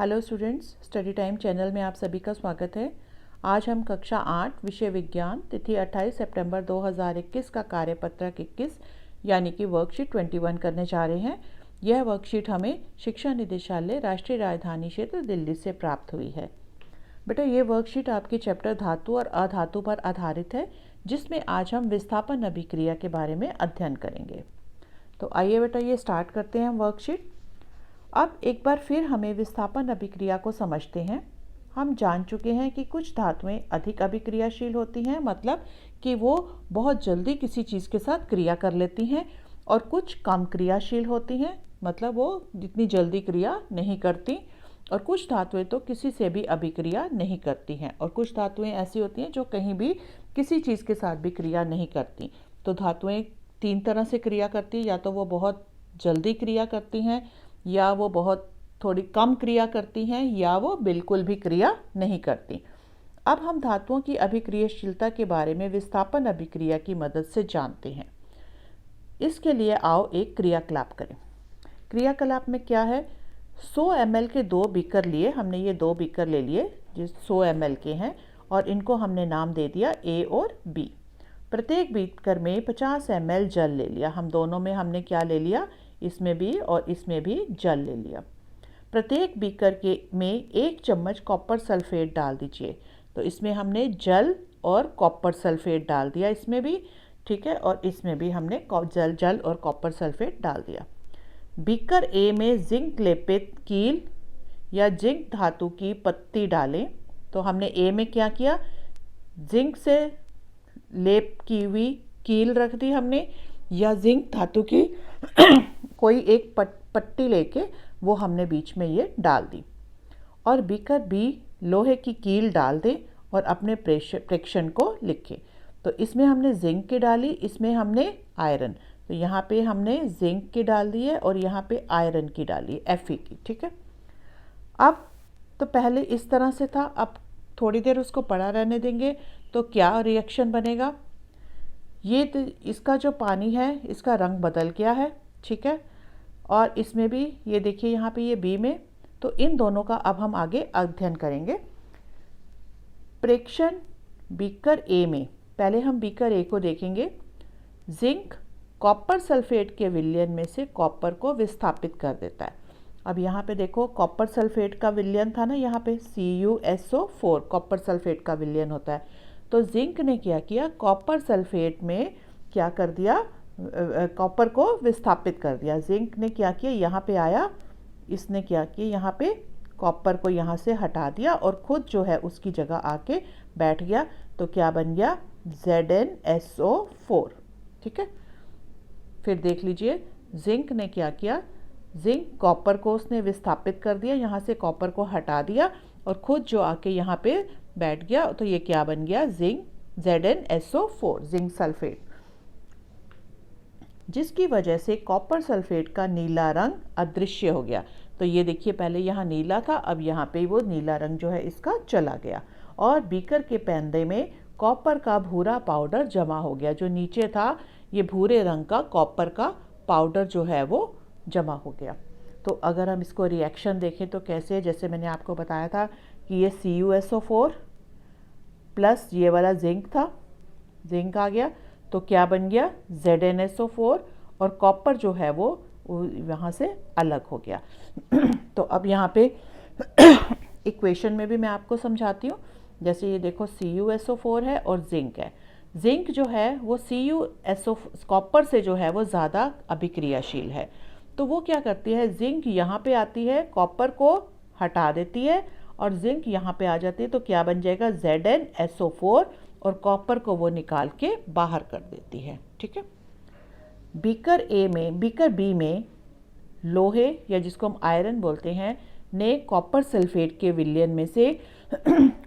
Hello students, study time channel में आप सभी का स्वागत है। आज हम कक्षा 8 विषय विज्ञान तिथि 28 सितंबर 2021 का कार्यपत्रक 21 यानी कि वर्कशीट 21 करने जा रहे हैं। यह वर्कशीट हमें शिक्षा निदेशालय राष्ट्रीय राजधानी क्षेत्र दिल्ली से प्राप्त हुई है। बेटा, ये वर्कशीट आपके चैप्टर धातु और अधातु पर आधारित है, जिसमें आज हम विस्थापन अभिक्रिया के बारे में अध्ययन करेंगे। तो आइए बेटा, ये स्टार्ट करते हैं हम वर्कशीट। अब एक बार फिर हमें विस्थापन अभिक्रिया को समझते हैं। हम जान चुके हैं कि कुछ धातुएं अधिक अभिक्रियाशील होती हैं, मतलब कि वो बहुत जल्दी किसी चीज़ के साथ क्रिया कर लेती हैं, और कुछ कम क्रियाशील होती हैं, मतलब वो जितनी जल्दी क्रिया नहीं करती। और कुछ धातुएं तो किसी से भी अभिक्रिया नहीं करती हैं, और कुछ धातुएं ऐसी होती हैं जो कहीं भी किसी चीज़ के साथ भी क्रिया नहीं करती। तो धातुएं तीन तरह से क्रिया करती हैं, या तो वो बहुत जल्दी क्रिया करती हैं, या वो बहुत थोड़ी कम क्रिया करती हैं, या वो बिल्कुल भी क्रिया नहीं करती। अब हम धातुओं की अभिक्रियाशीलता के बारे में विस्थापन अभिक्रिया की मदद से जानते हैं। इसके लिए आओ एक क्रियाकलाप करें। क्रियाकलाप में क्या है, 100 ml के दो बीकर लिए। हमने ये दो बीकर ले लिए जो 100 ml के हैं, और इनको हमने नाम दे दिया A और B। प्रत्येक बीकर में 50 ml जल ले लिया। हम दोनों में हमने क्या ले लिया, इसमें भी और इसमें भी जल ले लिया। प्रत्येक बीकर के में 1 चम्मच कॉपर सल्फेट डाल दीजिए। तो इसमें हमने जल और कॉपर सल्फेट डाल दिया, इसमें भी, ठीक है, और इसमें भी हमने जल और कॉपर सल्फेट डाल दिया। बीकर ए में जिंक लेपित कील या जिंक धातु की पत्ती डालें। तो हमने ए में क्या किया, जिंक से लेप की हुई कील रख दी हमने, या जिंक धातु की कोई एक पट्टी लेके वो हमने बीच में ये डाल दी। और बीकर बी लोहे की कील डाल दें और अपने प्रेक्षण को लिखें। तो इसमें हमने जिंक की डाली, इसमें हमने आयरन। तो यहाँ पे हमने जिंक की डाल दी है और यहाँ पे आयरन की डाली, Fe की, ठीक है। अब तो पहले इस तरह से था, अब थोड़ी देर उसको पड़ा रहने देंगे तो क्या रिएक्शन बनेगा। ये तो इसका जो पानी है इसका रंग बदल गया है, ठीक है। और इसमें भी ये देखिए, यहाँ पे ये बी में, तो इन दोनों का अब हम आगे अध्ययन करेंगे। प्रेक्षण बीकर ए में, पहले हम बीकर ए को देखेंगे। जिंक कॉपर सल्फेट के विलयन में से कॉपर को विस्थापित कर देता है। अब यहाँ पे देखो, कॉपर सल्फेट का विलयन था ना, यहाँ पे CuSO4 कॉपर सल्फेट का विलयन होता है। तो जिंक ने क्या किया, कॉपर सल्फेट में क्या कर दिया, कॉपर को विस्थापित कर दिया। जिंक ने क्या किया, यहाँ पे आया, इसने क्या किया, यहाँ पे कॉपर को यहाँ से हटा दिया और खुद जो है उसकी जगह आके बैठ गया। तो क्या बन गया, ZnSO4, ठीक है। फिर देख लीजिए, जिंक ने क्या किया, जिंक कॉपर को उसने विस्थापित कर दिया, यहाँ से कॉपर को हटा दिया और खुद जो आके यहाँ पे बैठ गया। तो ये क्या बन गया, जिंक ZnSO4, जिंक सल्फेट, जिसकी वजह से कॉपर सल्फेट का नीला रंग अदृश्य हो गया। तो ये देखिए, पहले यहाँ नीला था, अब यहाँ पे वो नीला रंग जो है इसका चला गया। और बीकर के पैंदे में कॉपर का भूरा पाउडर जमा हो गया। जो नीचे था ये भूरे रंग का कॉपर का पाउडर जो है वो जमा हो गया। तो अगर हम इसको रिएक्शन देखें तो कैसे, जैसे मैंने आपको बताया था कि ये CuSO4 प्लस ये वाला जिंक था, जिंक आ गया, तो क्या बन गया, ZnSO4, और कॉपर जो है वो यहाँ से अलग हो गया। तो अब यहाँ पे इक्वेशन में भी मैं आपको समझाती हूँ। जैसे ये देखो, CuSO4 है और जिंक है। जिंक जो है वो CuSO कॉपर से जो है वो ज़्यादा अभिक्रियाशील है। तो वो क्या करती है, जिंक यहाँ पे आती है, कॉपर को हटा देती है, और जिंक यहाँ पे आ जाती है। तो क्या बन जाएगा, ZnSO4, और कॉपर को वो निकाल के बाहर कर देती है, ठीक है। बीकर बी में लोहे, या जिसको हम आयरन बोलते हैं, ने कॉपर सल्फेट के विलयन में से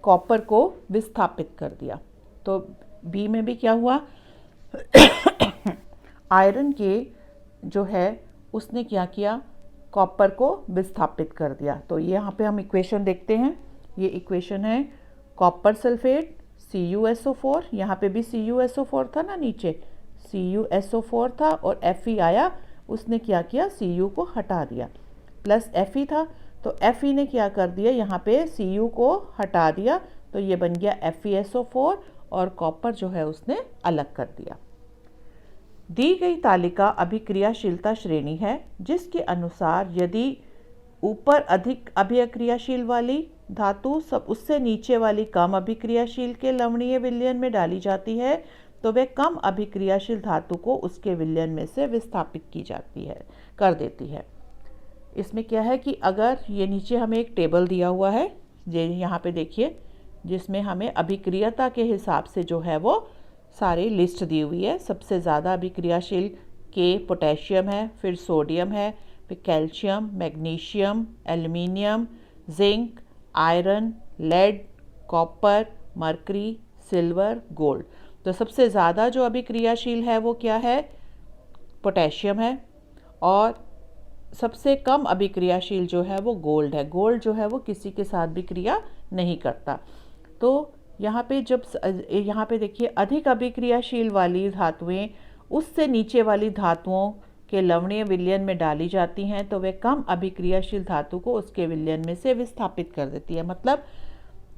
कॉपर को विस्थापित कर दिया। तो बी में भी क्या हुआ, आयरन के जो है उसने क्या किया, कॉपर को विस्थापित कर दिया। तो यहाँ पे हम इक्वेशन देखते हैं। ये इक्वेशन है, कॉपर सल्फेट CuSO4, यहाँ पे भी CuSO4 था ना, नीचे CuSO4 था और Fe आया, उसने क्या किया, Cu को हटा दिया, प्लस Fe था। तो Fe ने क्या कर दिया, यहाँ पे Cu को हटा दिया, तो ये बन गया FeSO4 और कॉपर जो है उसने अलग कर दिया। दी गई तालिका अभिक्रियाशीलता श्रेणी है, जिसके अनुसार यदि ऊपर अधिक अभिक्रियाशील वाली धातु सब उससे नीचे वाली कम अभिक्रियाशील के लवणीय विलयन में डाली जाती है, तो वह कम अभिक्रियाशील धातु को उसके विलयन में से विस्थापित की जाती है, कर देती है। इसमें क्या है कि अगर ये नीचे हमें एक टेबल दिया हुआ है, ये यहाँ पे देखिए, जिसमें हमें अभिक्रियता के हिसाब से जो है वो सारी लिस्ट दी हुई है। सबसे ज़्यादा अभिक्रियाशील के पोटेशियम है, फिर सोडियम है, फिर calcium, magnesium, aluminium, zinc, iron, lead, copper, mercury, silver, gold. तो सबसे ज़्यादा जो अभिक्रियाशील है वो क्या है, पोटेशियम है, और सबसे कम अभिक्रियाशील जो है वो गोल्ड है। गोल्ड जो है वो किसी के साथ भी क्रिया नहीं करता। तो यहाँ पे यहाँ पे देखिए, अधिक अभिक्रियाशील वाली धातुएं उससे नीचे वाली धातुओं के लवणीय विलयन में डाली जाती हैं, तो वे कम अभिक्रियाशील धातु को उसके विलयन में से विस्थापित कर देती है। मतलब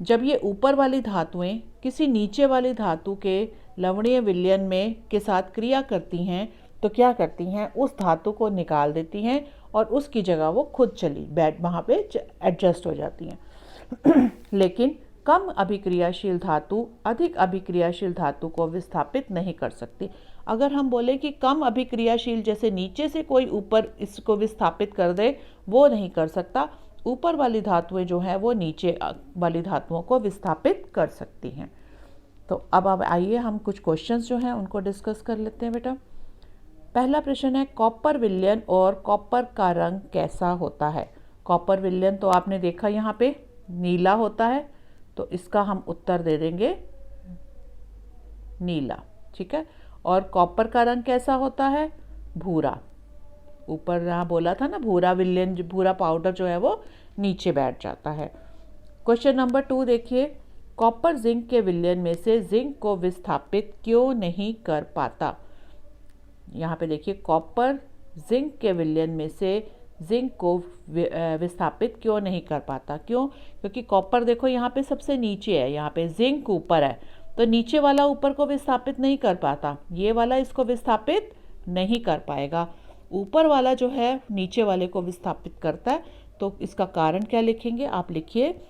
जब ये ऊपर वाली धातुएं किसी नीचे वाली धातु के लवणीय विलयन में के साथ क्रिया करती हैं, तो क्या करती हैं, उस धातु को निकाल देती हैं और उसकी जगह वो खुद वहाँ पे एडजस्ट हो जाती हैं। लेकिन कम अभिक्रियाशील धातु अधिक अभिक्रियाशील धातु को विस्थापित नहीं कर सकती। अगर हम बोले कि कम अभिक्रियाशील, जैसे नीचे से कोई ऊपर इसको विस्थापित कर दे, वो नहीं कर सकता। ऊपर वाली धातुएं जो हैं वो नीचे वाली धातुओं को विस्थापित कर सकती हैं। तो अब आइए हम कुछ क्वेश्चंस जो हैं उनको डिस्कस कर लेते हैं बेटा। पहला प्रश्न है, कॉपर विलयन और कॉपर का रंग कैसा होता है। कॉपर विलयन तो आपने देखा यहाँ पे नीला होता है, तो इसका हम उत्तर दे देंगे नीला, ठीक है। और कॉपर का रंग कैसा होता है, भूरा। ऊपर यहाँ बोला था ना, भूरा विलयन, भूरा पाउडर जो है वो नीचे बैठ जाता है। क्वेश्चन नंबर 2 देखिए, कॉपर जिंक के विलयन में से जिंक को विस्थापित क्यों नहीं कर पाता। यहाँ पे देखिए, कॉपर जिंक के विलयन में से जिंक को विस्थापित क्यों नहीं कर पाता। क्यों? क्योंकि कॉपर देखो यहाँ पे सबसे नीचे है, यहाँ पे जिंक ऊपर है, तो नीचे वाला ऊपर को विस्थापित नहीं कर पाता, ये वाला इसको विस्थापित नहीं कर पाएगा। ऊपर वाला जो है नीचे वाले को विस्थापित करता है। तो इसका कारण क्या लिखेंगे, आप लिखिए,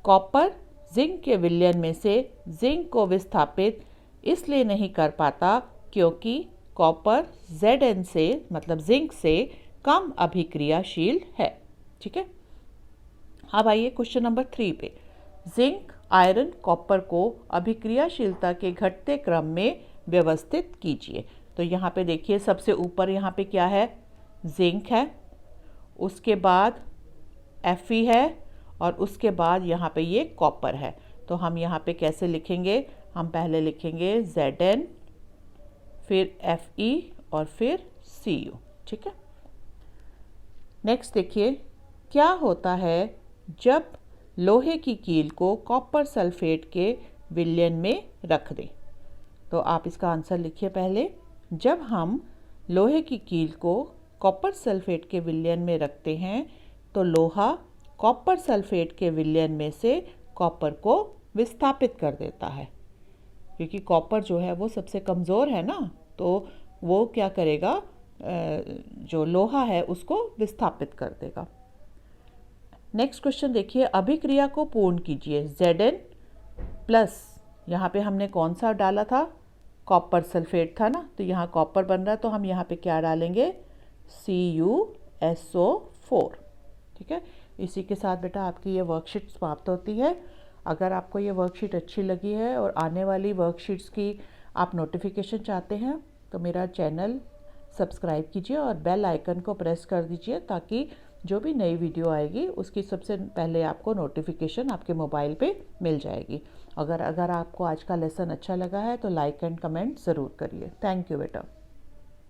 कॉपर जिंक के विलयन में से जिंक को विस्थापित इसलिए नहीं कर पाता क्योंकि कॉपर Zn से, मतलब जिंक से कम अभिक्रियाशील है, ठीक है। अब आइए क्वेश्चन नंबर 3 पे, जिंक आयरन कॉपर को अभिक्रियाशीलता के घटते क्रम में व्यवस्थित कीजिए। तो यहाँ पे देखिए, सबसे ऊपर यहाँ पे क्या है, जिंक है, उसके बाद Fe है, और उसके बाद यहाँ पे ये कॉपर है। तो हम यहाँ पे कैसे लिखेंगे, हम पहले लिखेंगे Zn, फिर Fe और फिर Cu, ठीक है। नेक्स्ट देखिए, क्या होता है जब लोहे की कील को कॉपर सल्फेट के विलयन में रख दें। तो आप इसका आंसर लिखिए पहले। जब हम लोहे की कील को कॉपर सल्फेट के विलयन में रखते हैं, तो लोहा कॉपर सल्फेट के विलयन में से कॉपर को विस्थापित कर देता है, क्योंकि कॉपर जो है वो सबसे कमज़ोर है ना, तो वो क्या करेगा, जो लोहा है उसको विस्थापित कर देगा। नेक्स्ट क्वेश्चन देखिए, अभिक्रिया को पूर्ण कीजिए। Zn प्लस, यहाँ पे हमने कौन सा डाला था, कॉपर सल्फेट था ना, तो यहाँ कॉपर बन रहा है, तो हम यहाँ पे क्या डालेंगे, CuSO4, ठीक है। इसी के साथ बेटा आपकी ये वर्कशीट समाप्त होती है। अगर आपको ये वर्कशीट अच्छी लगी है और आने वाली वर्कशीट्स की आप नोटिफिकेशन चाहते हैं, तो मेरा चैनल सब्सक्राइब कीजिए और बेल आइकन को प्रेस कर दीजिए, ताकि जो भी नई वीडियो आएगी उसकी सबसे पहले आपको नोटिफिकेशन आपके मोबाइल पे मिल जाएगी। अगर आपको आज का लेसन अच्छा लगा है तो लाइक एंड कमेंट ज़रूर करिए। थैंक यू बेटा।